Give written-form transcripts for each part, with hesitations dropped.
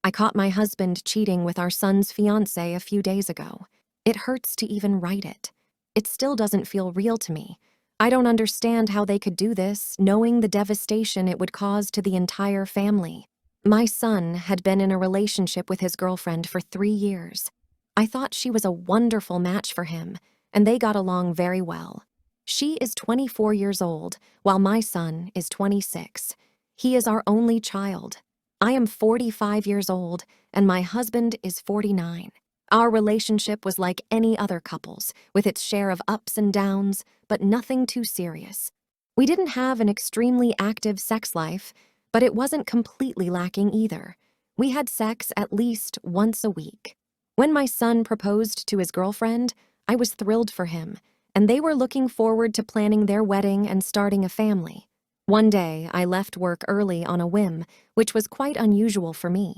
I caught my husband cheating with our son's fiancée a few days ago. It hurts to even write it. It still doesn't feel real to me. I don't understand how they could do this, knowing the devastation it would cause to the entire family. My son had been in a relationship with his girlfriend for 3 years. I thought she was a wonderful match for him, and they got along very well. She is 24 years old, while my son is 26. He is our only child. I am 45 years old, and my husband is 49. Our relationship was like any other couple's, with its share of ups and downs, but nothing too serious. We didn't have an extremely active sex life, but it wasn't completely lacking either. We had sex at least once a week. When my son proposed to his girlfriend, I was thrilled for him, and they were looking forward to planning their wedding and starting a family. One day, I left work early on a whim, which was quite unusual for me.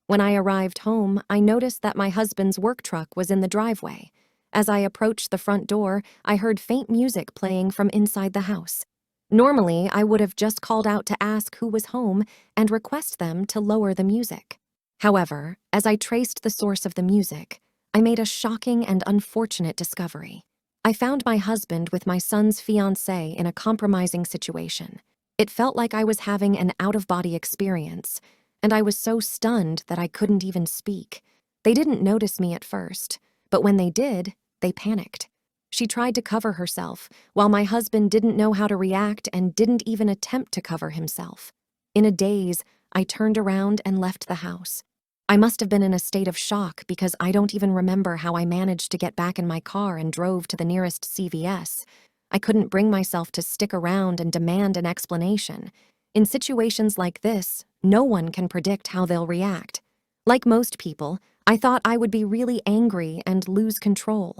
When I arrived home, I noticed that my husband's work truck was in the driveway. As I approached the front door, I heard faint music playing from inside the house. Normally, I would have just called out to ask who was home and request them to lower the music. However, as I traced the source of the music, I made a shocking and unfortunate discovery. I found my husband with my son's fiancée in a compromising situation. It felt like I was having an out-of-body experience, and I was so stunned that I couldn't even speak. They didn't notice me at first, but when they did, they panicked. She tried to cover herself, while my husband didn't know how to react and didn't even attempt to cover himself. In a daze, I turned around and left the house. I must have been in a state of shock because I don't even remember how I managed to get back in my car and drove to the nearest CVS. I couldn't bring myself to stick around and demand an explanation. In situations like this, no one can predict how they'll react. Like most people, I thought I would be really angry and lose control.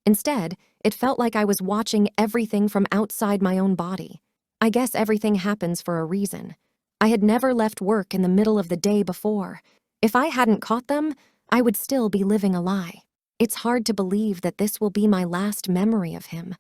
Instead, it felt like I was watching everything from outside my own body. I guess everything happens for a reason. I had never left work in the middle of the day before. If I hadn't caught them, I would still be living a lie. It's hard to believe that this will be my last memory of him.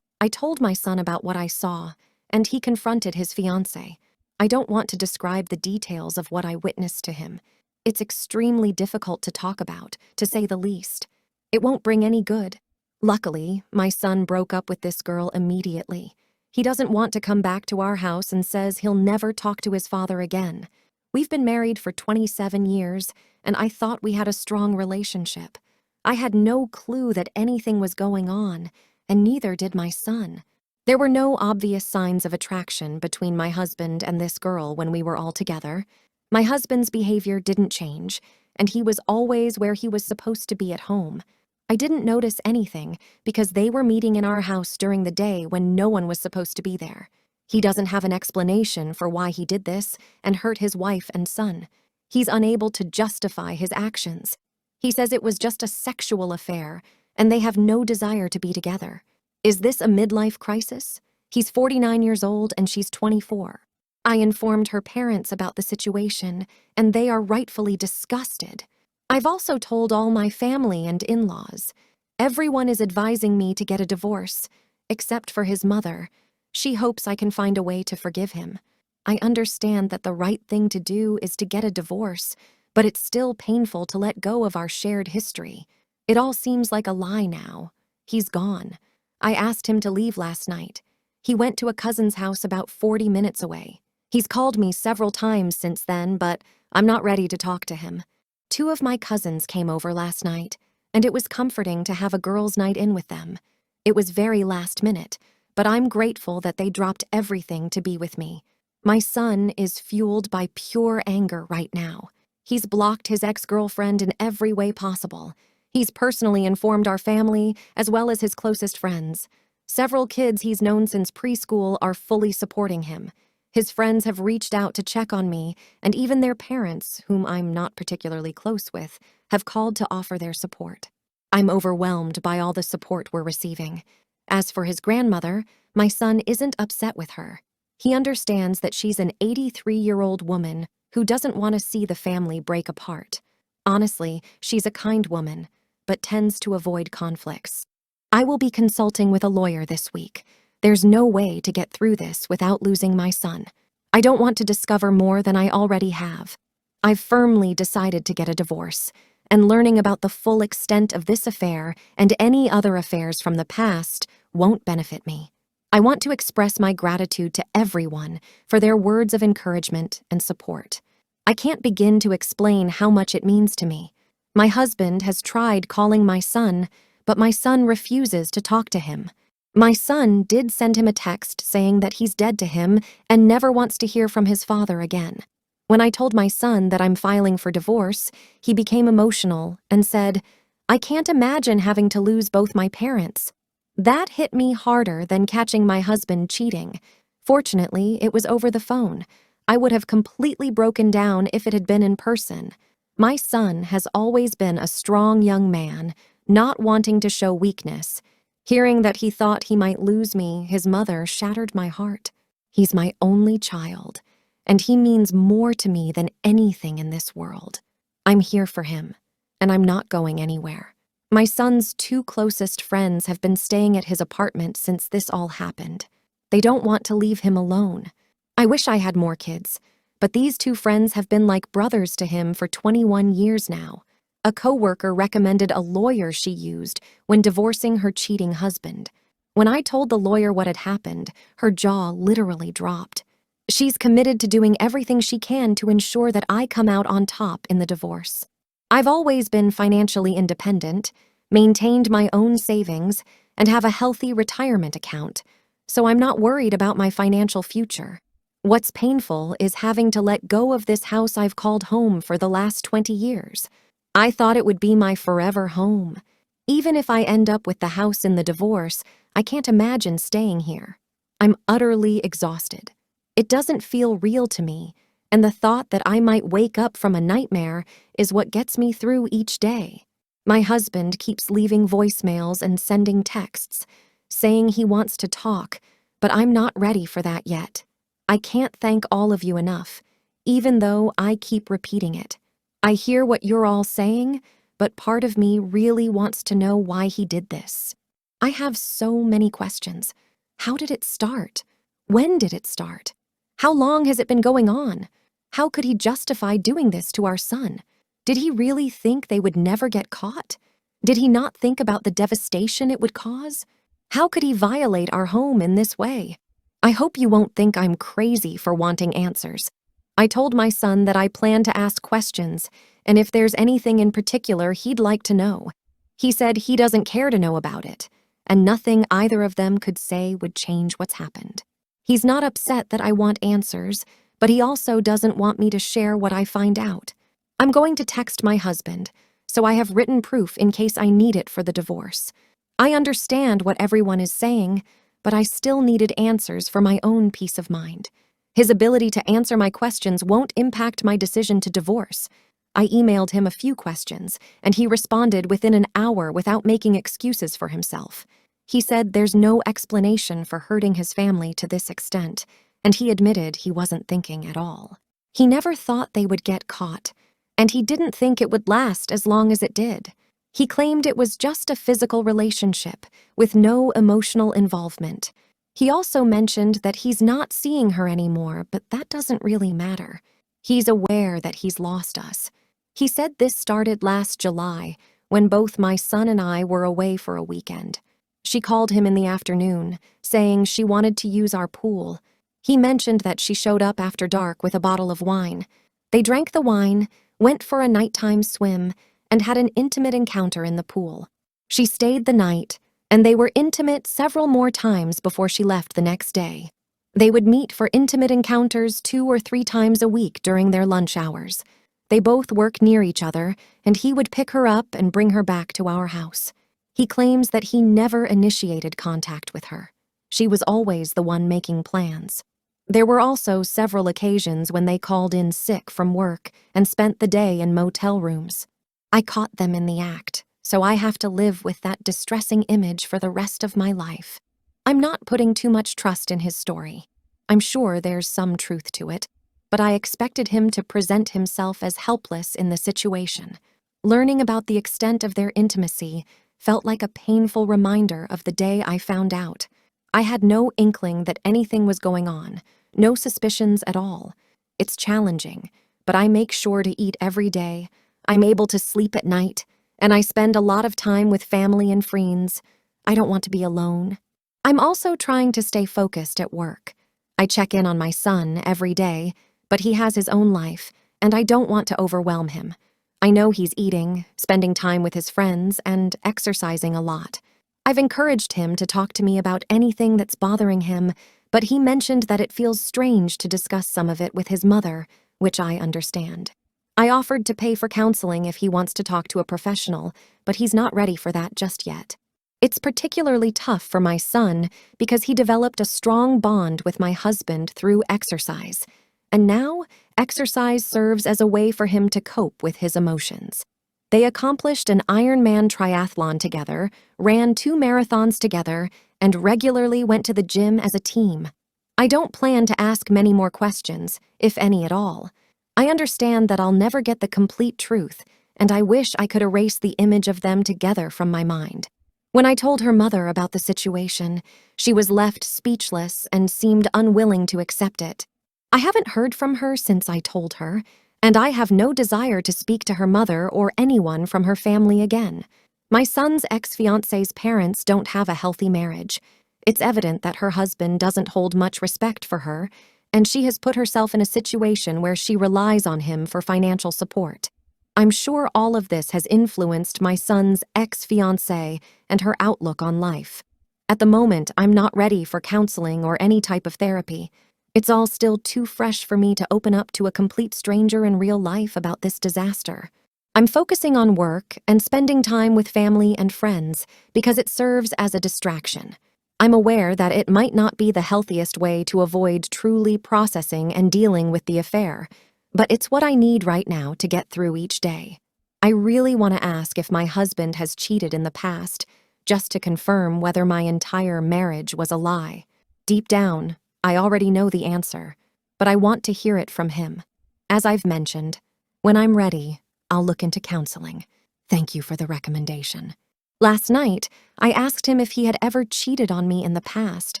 I told my son about what I saw, and he confronted his fiancée. I don't want to describe the details of what I witnessed to him. It's extremely difficult to talk about, to say the least. It won't bring any good. Luckily, my son broke up with this girl immediately. He doesn't want to come back to our house and says he'll never talk to his father again. We've been married for 27 years, and I thought we had a strong relationship. I had no clue that anything was going on, and neither did my son. There were no obvious signs of attraction between my husband and this girl when we were all together. My husband's behavior didn't change, and he was always where he was supposed to be at home. I didn't notice anything because they were meeting in our house during the day when no one was supposed to be there. He doesn't have an explanation for why he did this and hurt his wife and son. He's unable to justify his actions. He says it was just a sexual affair, and they have no desire to be together. Is this a midlife crisis? He's 49 years old and she's 24. I informed her parents about the situation, and they are rightfully disgusted. I've also told all my family and in-laws. Everyone is advising me to get a divorce, except for his mother. She hopes I can find a way to forgive him. I understand that the right thing to do is to get a divorce, but it's still painful to let go of our shared history. It all seems like a lie now. He's gone. I asked him to leave last night. He went to a cousin's house about 40 minutes away. He's called me several times since then, but I'm not ready to talk to him. 2 of my cousins came over last night, and it was comforting to have a girls' night in with them. It was very last minute, but I'm grateful that they dropped everything to be with me. My son is fueled by pure anger right now. He's blocked his ex-girlfriend in every way possible. He's personally informed our family, as well as his closest friends. Several kids he's known since preschool are fully supporting him. His friends have reached out to check on me, and even their parents, whom I'm not particularly close with, have called to offer their support. I'm overwhelmed by all the support we're receiving. As for his grandmother, my son isn't upset with her. He understands that she's an 83-year-old woman who doesn't want to see the family break apart. Honestly, she's a kind woman, but tends to avoid conflicts. I will be consulting with a lawyer this week. There's no way to get through this without losing my son. I don't want to discover more than I already have. I've firmly decided to get a divorce, and learning about the full extent of this affair and any other affairs from the past won't benefit me. I want to express my gratitude to everyone for their words of encouragement and support. I can't begin to explain how much it means to me. My husband has tried calling my son, but my son refuses to talk to him. My son did send him a text saying that he's dead to him and never wants to hear from his father again. When I told my son that I'm filing for divorce, he became emotional and said, "I can't imagine having to lose both my parents." That hit me harder than catching my husband cheating. Fortunately, it was over the phone. I would have completely broken down if it had been in person. My son has always been a strong young man, not wanting to show weakness. Hearing that he thought he might lose me, his mother, shattered my heart. He's my only child, and he means more to me than anything in this world. I'm here for him, and I'm not going anywhere. My son's two closest friends have been staying at his apartment since this all happened. They don't want to leave him alone. I wish I had more kids, but these two friends have been like brothers to him for 21 years now. A coworker recommended a lawyer she used when divorcing her cheating husband. When I told the lawyer what had happened, her jaw literally dropped. She's committed to doing everything she can to ensure that I come out on top in the divorce. I've always been financially independent, maintained my own savings, and have a healthy retirement account, so I'm not worried about my financial future. What's painful is having to let go of this house I've called home for the last 20 years. I thought it would be my forever home. Even if I end up with the house in the divorce, I can't imagine staying here. I'm utterly exhausted. It doesn't feel real to me, and the thought that I might wake up from a nightmare is what gets me through each day. My husband keeps leaving voicemails and sending texts, saying he wants to talk, but I'm not ready for that yet. I can't thank all of you enough, even though I keep repeating it. I hear what you're all saying, but part of me really wants to know why he did this. I have so many questions. How did it start? When did it start? How long has it been going on? How could he justify doing this to our son? Did he really think they would never get caught? Did he not think about the devastation it would cause? How could he violate our home in this way? I hope you won't think I'm crazy for wanting answers. I told my son that I plan to ask questions, and if there's anything in particular he'd like to know. He said he doesn't care to know about it, and nothing either of them could say would change what's happened. He's not upset that I want answers, but he also doesn't want me to share what I find out. I'm going to text my husband, so I have written proof in case I need it for the divorce. I understand what everyone is saying, but I still needed answers for my own peace of mind. His ability to answer my questions won't impact my decision to divorce. I emailed him a few questions, and he responded within an hour without making excuses for himself. He said there's no explanation for hurting his family to this extent, and he admitted he wasn't thinking at all. He never thought they would get caught, and he didn't think it would last as long as it did. He claimed it was just a physical relationship, with no emotional involvement. He also mentioned that he's not seeing her anymore, but that doesn't really matter. He's aware that he's lost us. He said this started last July, when both my son and I were away for a weekend. She called him in the afternoon, saying she wanted to use our pool. He mentioned that she showed up after dark with a bottle of wine. They drank the wine, went for a nighttime swim, and had an intimate encounter in the pool. She stayed the night, and they were intimate several more times before she left the next day. They would meet for intimate encounters 2 or 3 times a week during their lunch hours. They both work near each other, and he would pick her up and bring her back to our house. He claims that he never initiated contact with her. She was always the one making plans. There were also several occasions when they called in sick from work and spent the day in motel rooms. I caught them in the act, so I have to live with that distressing image for the rest of my life. I'm not putting too much trust in his story. I'm sure there's some truth to it, but I expected him to present himself as helpless in the situation. Learning about the extent of their intimacy felt like a painful reminder of the day I found out. I had no inkling that anything was going on, no suspicions at all. It's challenging, but I make sure to eat every day. I'm able to sleep at night, and I spend a lot of time with family and friends. I don't want to be alone. I'm also trying to stay focused at work. I check in on my son every day, but he has his own life, and I don't want to overwhelm him. I know he's eating, spending time with his friends, and exercising a lot. I've encouraged him to talk to me about anything that's bothering him, but he mentioned that it feels strange to discuss some of it with his mother, which I understand. I offered to pay for counseling if he wants to talk to a professional, but he's not ready for that just yet. It's particularly tough for my son because he developed a strong bond with my husband through exercise, and now exercise serves as a way for him to cope with his emotions. They accomplished an Ironman triathlon together, ran 2 marathons together, and regularly went to the gym as a team. I don't plan to ask many more questions, if any at all. I understand that I'll never get the complete truth, and I wish I could erase the image of them together from my mind. When I told her mother about the situation, she was left speechless and seemed unwilling to accept it. I haven't heard from her since I told her, and I have no desire to speak to her mother or anyone from her family again. My son's ex-fiance's parents don't have a healthy marriage. It's evident that her husband doesn't hold much respect for her, and she has put herself in a situation where she relies on him for financial support. I'm sure all of this has influenced my son's ex-fiancée and her outlook on life. At the moment, I'm not ready for counseling or any type of therapy. It's all still too fresh for me to open up to a complete stranger in real life about this disaster. I'm focusing on work and spending time with family and friends because it serves as a distraction. I'm aware that it might not be the healthiest way to avoid truly processing and dealing with the affair, but it's what I need right now to get through each day. I really want to ask if my husband has cheated in the past, just to confirm whether my entire marriage was a lie. Deep down, I already know the answer, but I want to hear it from him. As I've mentioned, when I'm ready, I'll look into counseling. Thank you for the recommendation. Last night, I asked him if he had ever cheated on me in the past,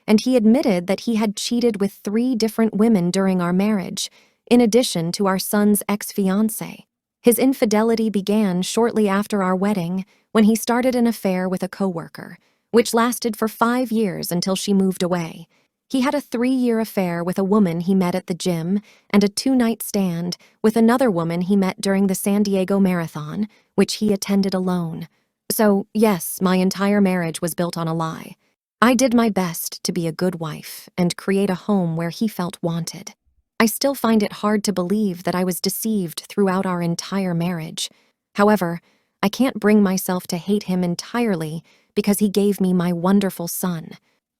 and he admitted that he had cheated with 3 different women during our marriage, in addition to our son's ex-fiancée. His infidelity began shortly after our wedding when he started an affair with a coworker, which lasted for 5 years until she moved away. He had a 3-year affair with a woman he met at the gym and a 2-night stand with another woman he met during the San Diego Marathon, which he attended alone. So, yes, my entire marriage was built on a lie. I did my best to be a good wife and create a home where he felt wanted. I still find it hard to believe that I was deceived throughout our entire marriage. However, I can't bring myself to hate him entirely because he gave me my wonderful son.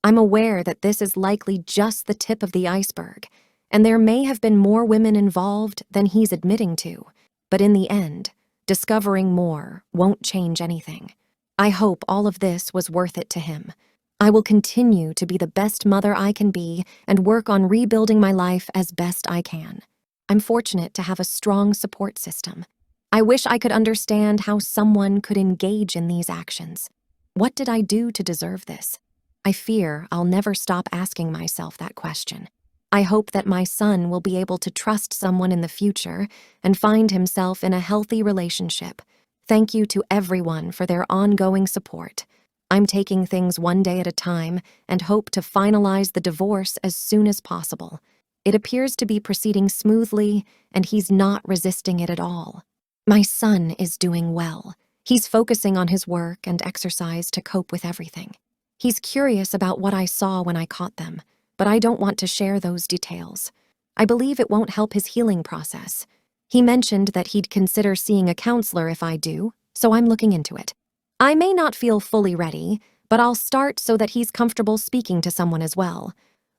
I'm aware that this is likely just the tip of the iceberg, and there may have been more women involved than he's admitting to. But in the end, discovering more won't change anything. I hope all of this was worth it to him. I will continue to be the best mother I can be and work on rebuilding my life as best I can. I'm fortunate to have a strong support system. I wish I could understand how someone could engage in these actions. What did I do to deserve this? I fear I'll never stop asking myself that question. I hope that my son will be able to trust someone in the future and find himself in a healthy relationship. Thank you to everyone for their ongoing support. I'm taking things one day at a time and hope to finalize the divorce as soon as possible. It appears to be proceeding smoothly, and he's not resisting it at all. My son is doing well. He's focusing on his work and exercise to cope with everything. He's curious about what I saw when I caught them, but I don't want to share those details. I believe it won't help his healing process. He mentioned that he'd consider seeing a counselor if I do, so I'm looking into it. I may not feel fully ready, but I'll start so that he's comfortable speaking to someone as well.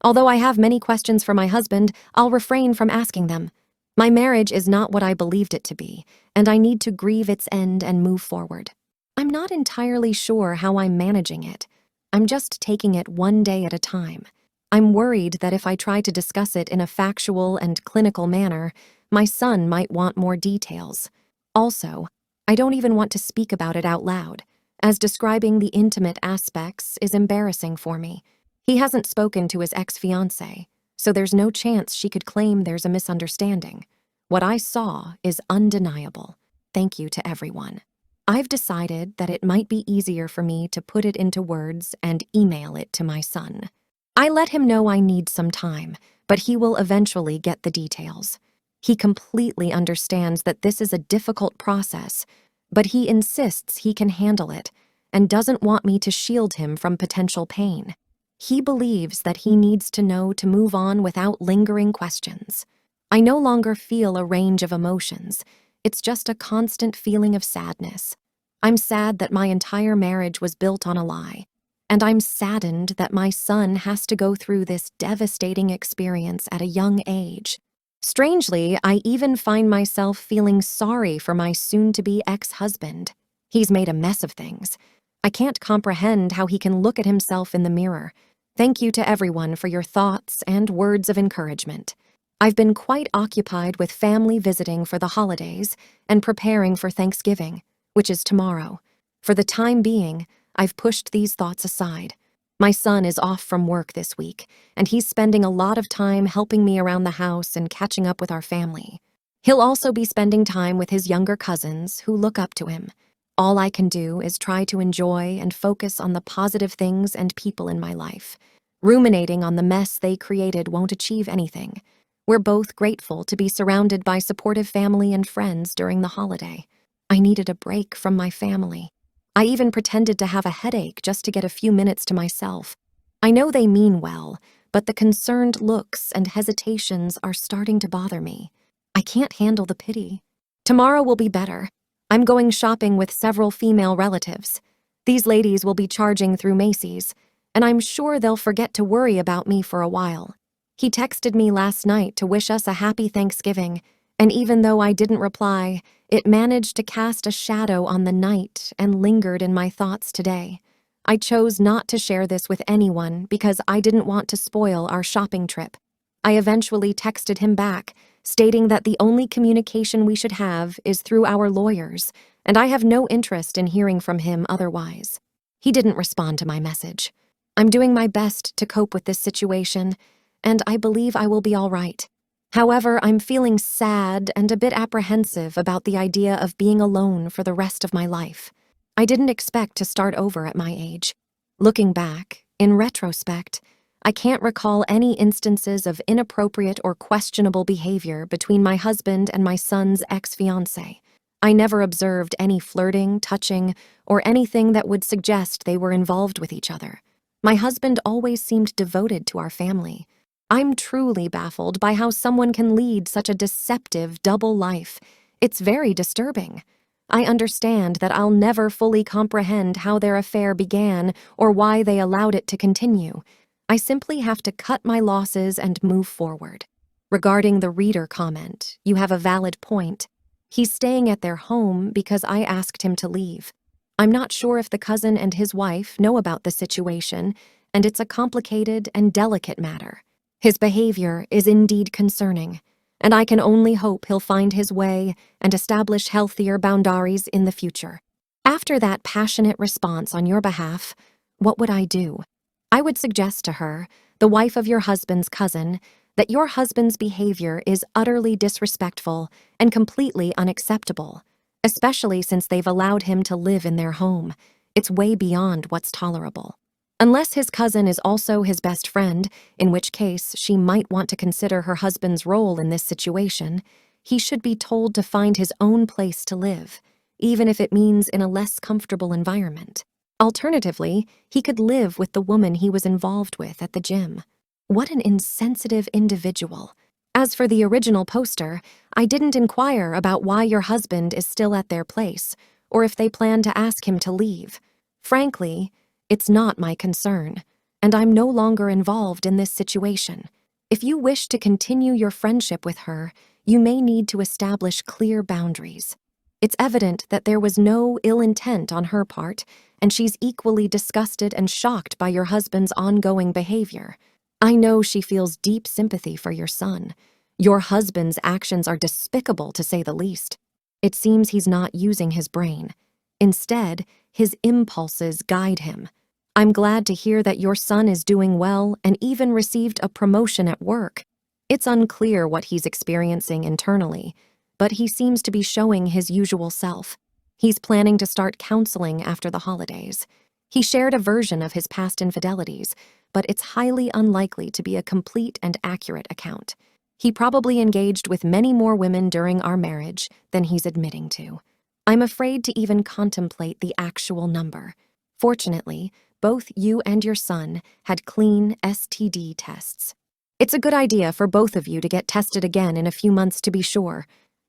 Although I have many questions for my husband, I'll refrain from asking them. My marriage is not what I believed it to be, and I need to grieve its end and move forward. I'm not entirely sure how I'm managing it. I'm just taking it one day at a time. I'm worried that if I try to discuss it in a factual and clinical manner, my son might want more details. Also, I don't even want to speak about it out loud, as describing the intimate aspects is embarrassing for me. He hasn't spoken to his ex-fiancée, so there's no chance she could claim there's a misunderstanding. What I saw is undeniable. Thank you to everyone. I've decided that it might be easier for me to put it into words and email it to my son. I let him know I need some time, but he will eventually get the details. He completely understands that this is a difficult process, but he insists he can handle it and doesn't want me to shield him from potential pain. He believes that he needs to know to move on without lingering questions. I no longer feel a range of emotions. It's just a constant feeling of sadness. I'm sad that my entire marriage was built on a lie, and I'm saddened that my son has to go through this devastating experience at a young age. Strangely, I even find myself feeling sorry for my soon-to-be ex-husband. He's made a mess of things. I can't comprehend how he can look at himself in the mirror. Thank you to everyone for your thoughts and words of encouragement. I've been quite occupied with family visiting for the holidays and preparing for Thanksgiving, which is tomorrow. For the time being, I've pushed these thoughts aside. My son is off from work this week, and he's spending a lot of time helping me around the house and catching up with our family. He'll also be spending time with his younger cousins who look up to him. All I can do is try to enjoy and focus on the positive things and people in my life. Ruminating on the mess they created won't achieve anything. We're both grateful to be surrounded by supportive family and friends during the holiday. I needed a break from my family. I even pretended to have a headache just to get a few minutes to myself. I know they mean well, but the concerned looks and hesitations are starting to bother me. I can't handle the pity. Tomorrow will be better. I'm going shopping with several female relatives. These ladies will be charging through Macy's, and I'm sure they'll forget to worry about me for a while. He texted me last night to wish us a happy Thanksgiving, and even though I didn't reply, it managed to cast a shadow on the night and lingered in my thoughts today. I chose not to share this with anyone because I didn't want to spoil our shopping trip. I eventually texted him back, stating that the only communication we should have is through our lawyers, and I have no interest in hearing from him otherwise. He didn't respond to my message. I'm doing my best to cope with this situation, and I believe I will be all right. However, I'm feeling sad and a bit apprehensive about the idea of being alone for the rest of my life. I didn't expect to start over at my age. Looking back, in retrospect, I can't recall any instances of inappropriate or questionable behavior between my husband and my son's ex-fiancée. I never observed any flirting, touching, or anything that would suggest they were involved with each other. My husband always seemed devoted to our family. I'm truly baffled by how someone can lead such a deceptive double life. It's very disturbing. I understand that I'll never fully comprehend how their affair began or why they allowed it to continue. I simply have to cut my losses and move forward. Regarding the reader comment, you have a valid point. He's staying at their home because I asked him to leave. I'm not sure if the cousin and his wife know about the situation, and it's a complicated and delicate matter. His behavior is indeed concerning, and I can only hope he'll find his way and establish healthier boundaries in the future. After that passionate response on your behalf, what would I do? I would suggest to her, the wife of your husband's cousin, that your husband's behavior is utterly disrespectful and completely unacceptable, especially since they've allowed him to live in their home. It's way beyond what's tolerable. Unless his cousin is also his best friend, in which case she might want to consider her husband's role in this situation, he should be told to find his own place to live, even if it means in a less comfortable environment. Alternatively, he could live with the woman he was involved with at the gym. What an insensitive individual. As for the original poster, I didn't inquire about why your husband is still at their place, or if they plan to ask him to leave. Frankly, it's not my concern, and I'm no longer involved in this situation. If you wish to continue your friendship with her, you may need to establish clear boundaries. It's evident that there was no ill intent on her part, and she's equally disgusted and shocked by your husband's ongoing behavior. I know she feels deep sympathy for your son. Your husband's actions are despicable, to say the least. It seems he's not using his brain. Instead, his impulses guide him. I'm glad to hear that your son is doing well and even received a promotion at work. It's unclear what he's experiencing internally, but he seems to be showing his usual self. He's planning to start counseling after the holidays. He shared a version of his past infidelities, but it's highly unlikely to be a complete and accurate account. He probably engaged with many more women during our marriage than he's admitting to. I'm afraid to even contemplate the actual number. Fortunately, both you and your son had clean STD tests. It's a good idea for both of you to get tested again in a few months to be sure.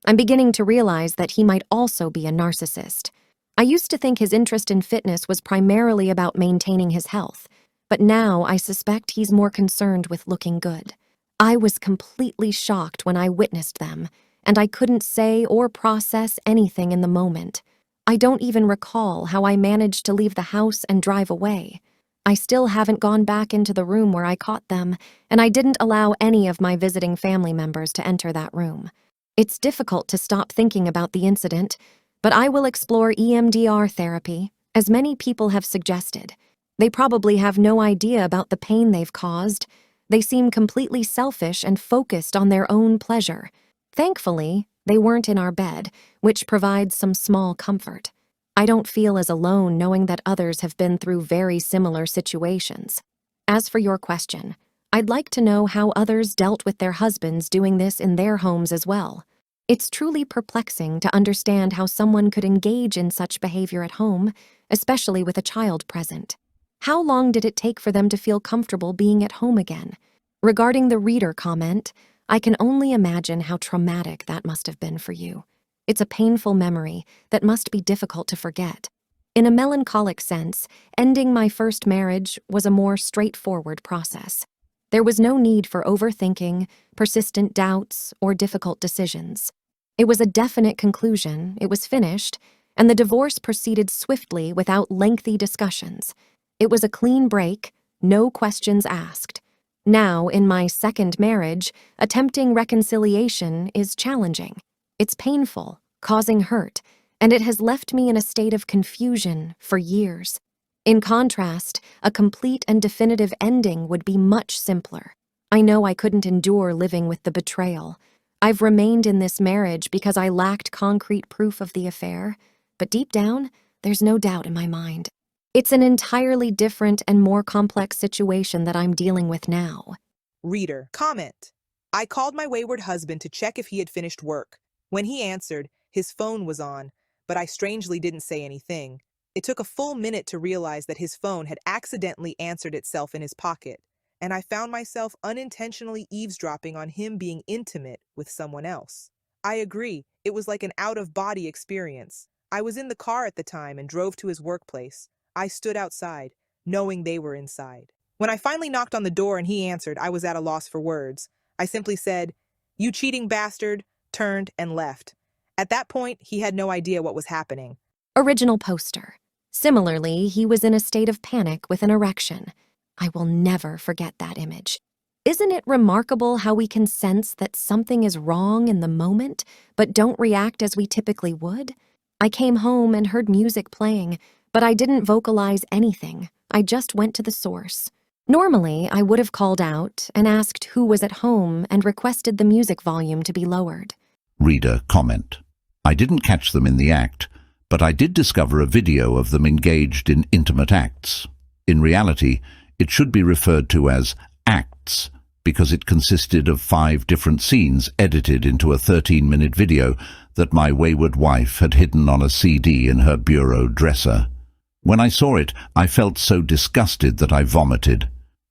I'm beginning to realize that he might also be a narcissist. I used to think his interest in fitness was primarily about maintaining his health, but now I suspect he's more concerned with looking good. I was completely shocked when I witnessed them, and I couldn't say or process anything in the moment. I don't even recall how I managed to leave the house and drive away. I still haven't gone back into the room where I caught them, and I didn't allow any of my visiting family members to enter that room. It's difficult to stop thinking about the incident, but I will explore EMDR therapy, as many people have suggested. They probably have no idea about the pain they've caused. They seem completely selfish and focused on their own pleasure. Thankfully, they weren't in our bed, which provides some small comfort. I don't feel as alone knowing that others have been through very similar situations. As for your question, I'd like to know how others dealt with their husbands doing this in their homes as well. It's truly perplexing to understand how someone could engage in such behavior at home, especially with a child present. How long did it take for them to feel comfortable being at home again? Regarding the reader comment, I can only imagine how traumatic that must have been for you. It's a painful memory that must be difficult to forget. In a melancholic sense, ending my first marriage was a more straightforward process. There was no need for overthinking, persistent doubts, or difficult decisions. It was a definite conclusion, it was finished, and the divorce proceeded swiftly without lengthy discussions. It was a clean break, no questions asked. Now, in my second marriage, attempting reconciliation is challenging. It's painful, causing hurt, and it has left me in a state of confusion for years. In contrast, a complete and definitive ending would be much simpler. I know I couldn't endure living with the betrayal. I've remained in this marriage because I lacked concrete proof of the affair, but deep down, there's no doubt in my mind. It's an entirely different and more complex situation that I'm dealing with now. Reader, comment. I called my wayward husband to check if he had finished work. When he answered, his phone was on, but I strangely didn't say anything. It took a full minute to realize that his phone had accidentally answered itself in his pocket, and I found myself unintentionally eavesdropping on him being intimate with someone else. I agree, it was like an out-of-body experience. I was in the car at the time and drove to his workplace. I stood outside, knowing they were inside. When I finally knocked on the door and he answered, I was at a loss for words. I simply said, "You cheating bastard," turned and left. At that point, he had no idea what was happening. Original poster. Similarly, he was in a state of panic with an erection. I will never forget that image. Isn't it remarkable how we can sense that something is wrong in the moment, but don't react as we typically would? I came home and heard music playing, but I didn't vocalize anything. I just went to the source. Normally, I would have called out and asked who was at home and requested the music volume to be lowered. Reader, comment. I didn't catch them in the act, but I did discover a video of them engaged in intimate acts. In reality, it should be referred to as acts because it consisted of 5 different scenes edited into a 13-minute video that my wayward wife had hidden on a CD in her bureau dresser. When I saw it, I felt so disgusted that I vomited.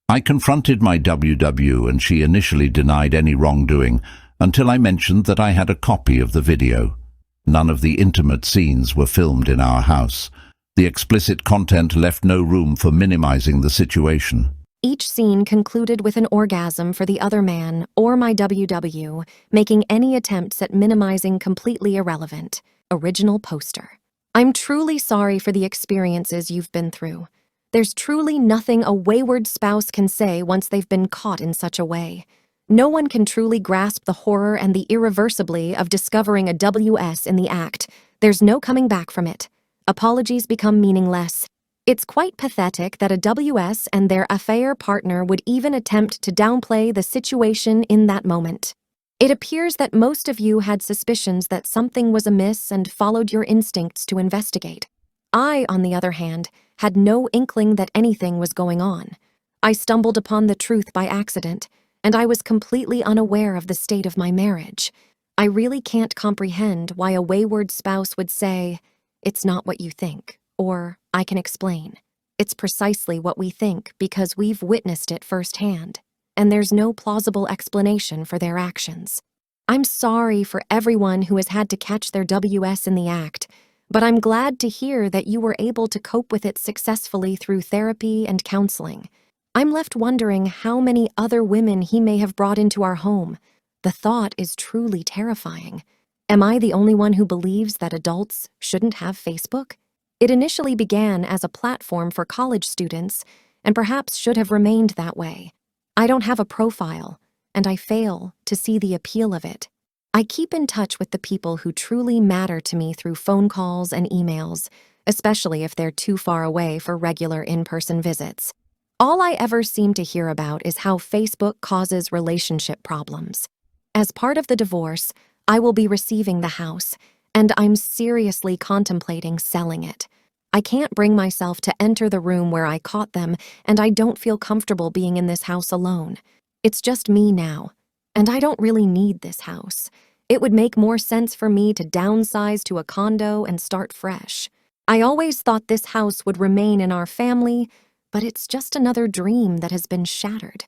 I confronted my WW and she initially denied any wrongdoing until I mentioned that I had a copy of the video. None of the intimate scenes were filmed in our house. The explicit content left no room for minimizing the situation. Each scene concluded with an orgasm for the other man or my WW, making any attempts at minimizing completely irrelevant. Original poster. I'm truly sorry for the experiences you've been through. There's truly nothing a wayward spouse can say once they've been caught in such a way. No one can truly grasp the horror and the irreversibly of discovering a WS in the act. There's no coming back from it. Apologies become meaningless. It's quite pathetic that a WS and their affair partner would even attempt to downplay the situation in that moment. It appears that most of you had suspicions that something was amiss and followed your instincts to investigate. I, on the other hand, had no inkling that anything was going on. I stumbled upon the truth by accident, and I was completely unaware of the state of my marriage. I really can't comprehend why a wayward spouse would say, "It's not what you think," or "I can explain." It's precisely what we think because we've witnessed it firsthand, and there's no plausible explanation for their actions. I'm sorry for everyone who has had to catch their WS in the act, but I'm glad to hear that you were able to cope with it successfully through therapy and counseling. I'm left wondering how many other women he may have brought into our home. The thought is truly terrifying. Am I the only one who believes that adults shouldn't have Facebook? It initially began as a platform for college students, and perhaps should have remained that way. I don't have a profile, and I fail to see the appeal of it. I keep in touch with the people who truly matter to me through phone calls and emails, especially if they're too far away for regular in-person visits. All I ever seem to hear about is how Facebook causes relationship problems. As part of the divorce, I will be receiving the house, and I'm seriously contemplating selling it. I can't bring myself to enter the room where I caught them, and I don't feel comfortable being in this house alone. It's just me now, and I don't really need this house. It would make more sense for me to downsize to a condo and start fresh. I always thought this house would remain in our family, but it's just another dream that has been shattered.